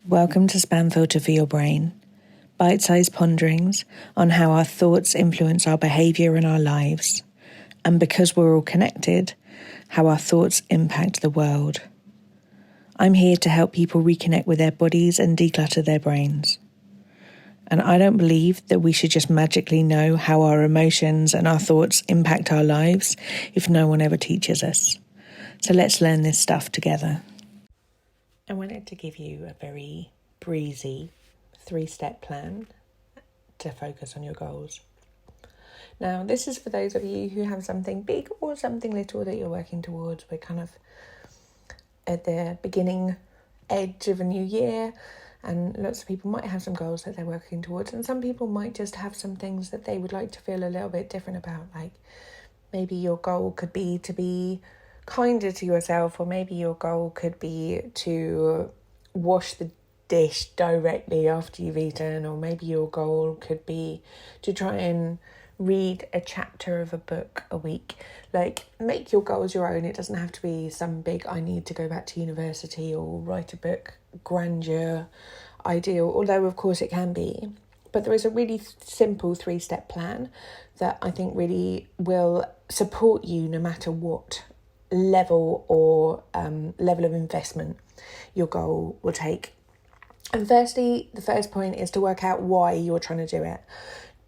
Welcome to Spam Filter for Your Brain, bite-sized ponderings on how our thoughts influence our behaviour and our lives, and because we're all connected, how our thoughts impact the world. I'm here to help people reconnect with their bodies and declutter their brains. And I don't believe that we should just magically know how our emotions and our thoughts impact our lives if no one ever teaches us. So let's learn this stuff together. I wanted to give you a very breezy 3-step plan to focus on your goals. Now, this is for those of you who have something big or something little that you're working towards. We're kind of at the beginning edge of a new year, and lots of people might have some goals that they're working towards, and some people might just have some things that they would like to feel a little bit different about. Like maybe your goal could be to be kinder to yourself, or maybe your goal could be to wash the dish directly after you've eaten, or maybe your goal could be to try and read a chapter of a book a week. Like, make your goals your own. It doesn't have to be some big I need to go back to university or write a book grandeur ideal, although of course it can be. But there is a really simple 3-step plan that I think really will support you no matter what level or level of investment your goal will take. And firstly, the first point is to work out why you're trying to do it.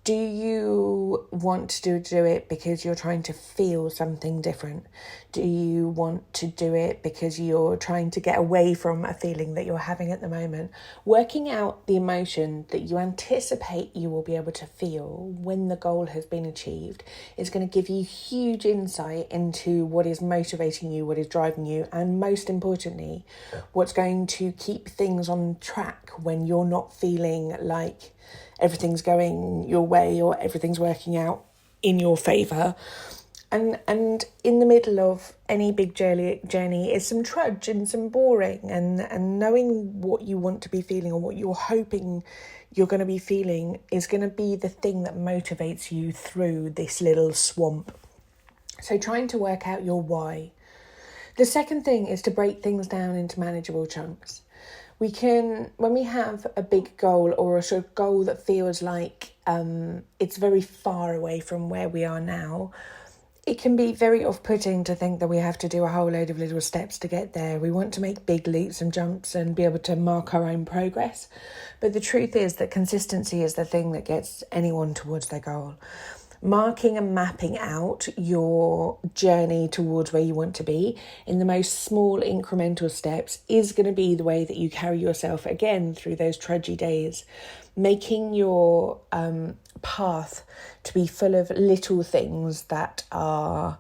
Do you want to do it because you're trying to feel something different? Do you want to do it because you're trying to get away from a feeling that you're having at the moment? Working out the emotion that you anticipate you will be able to feel when the goal has been achieved is going to give you huge insight into what is motivating you, what is driving you, and most importantly, what's going to keep things on track when you're not feeling like everything's going your way or everything's working out in your favour. And in the middle of any big journey is some trudge and some boring, and knowing what you want to be feeling or what you're hoping you're going to be feeling is going to be the thing that motivates you through this little swamp. So trying to work out your why. The second thing is to break things down into manageable chunks. When we have a big goal or a sort of goal that feels like it's very far away from where we are now, it can be very off-putting to think that we have to do a whole load of little steps to get there. We want to make big leaps and jumps and be able to mark our own progress. But the truth is that consistency is the thing that gets anyone towards their goal. Marking and mapping out your journey towards where you want to be in the most small incremental steps is going to be the way that you carry yourself again through those trudgy days. Making your path to be full of little things that are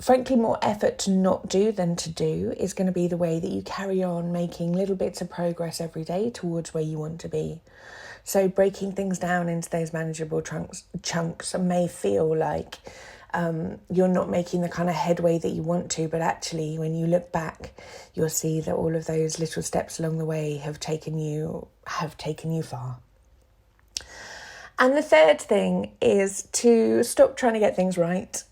frankly more effort to not do than to do is going to be the way that you carry on making little bits of progress every day towards where you want to be. So breaking things down into those manageable chunks may feel like you're not making the kind of headway that you want to, but actually when you look back, you'll see that all of those little steps along the way have taken you far. And the third thing is to stop trying to get things right,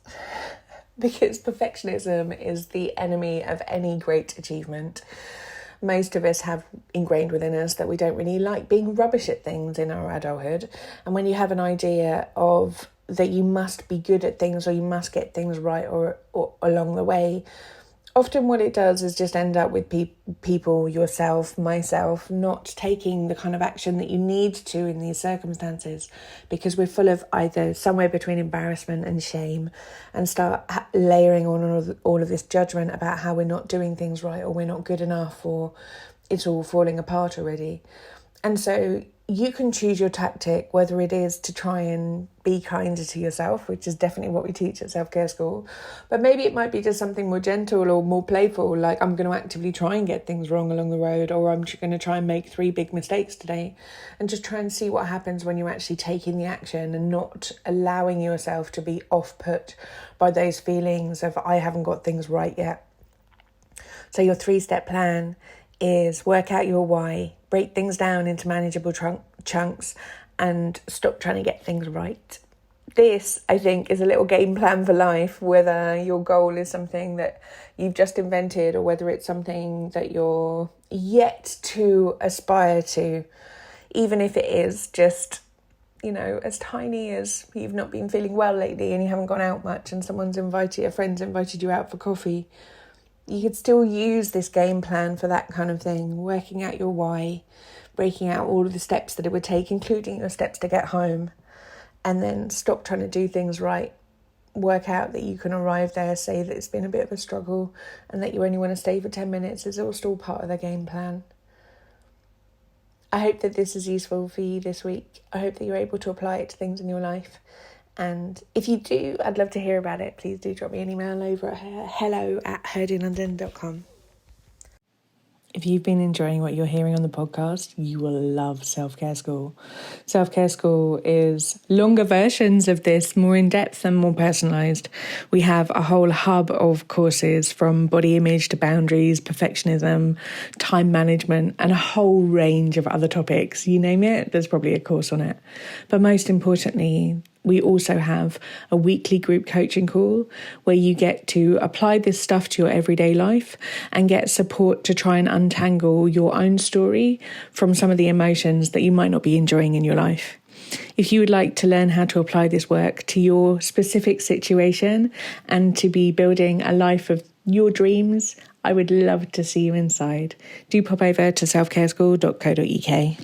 because perfectionism is the enemy of any great achievement. Most of us have ingrained within us that we don't really like being rubbish at things in our adulthood. And when you have an idea of that you must be good at things or you must get things right or along the way, often what it does is just end up with people, yourself, myself, not taking the kind of action that you need to in these circumstances, because we're full of either somewhere between embarrassment and shame and start layering on all of this judgment about how we're not doing things right or we're not good enough or it's all falling apart already. And so you can choose your tactic, whether it is to try and be kinder to yourself, which is definitely what we teach at self-care school, but maybe it might be just something more gentle or more playful, like I'm going to actively try and get things wrong along the road, or I'm just going to try and make 3 big mistakes today, and just try and see what happens when you're actually taking the action and not allowing yourself to be off-put by those feelings of I haven't got things right yet. So your 3-step plan is work out your why, break things down into manageable chunks, and stop trying to get things right. this, I think, is a little game plan for life, whether your goal is something that you've just invented or whether it's something that you're yet to aspire to, even if it is just, as tiny as you've not been feeling well lately and you haven't gone out much and a friend's invited you out for coffee. You could still use this game plan for that kind of thing, working out your why, breaking out all of the steps that it would take, including your steps to get home, and then stop trying to do things right. Work out that you can arrive there, say that it's been a bit of a struggle and that you only want to stay for 10 minutes. It's all still part of the game plan. I hope that this is useful for you this week. I hope that you're able to apply it to things in your life. And if you do, I'd love to hear about it. Please do drop me an email over at hello@HeardinLondon.com. If you've been enjoying what you're hearing on the podcast, you will love Self-Care School. Self-Care School is longer versions of this, more in-depth and more personalised. We have a whole hub of courses from body image to boundaries, perfectionism, time management, and a whole range of other topics. You name it, there's probably a course on it. But most importantly, we also have a weekly group coaching call where you get to apply this stuff to your everyday life and get support to try and untangle your own story from some of the emotions that you might not be enjoying in your life. If you would like to learn how to apply this work to your specific situation and to be building a life of your dreams, I would love to see you inside. Do pop over to selfcareschool.co.uk.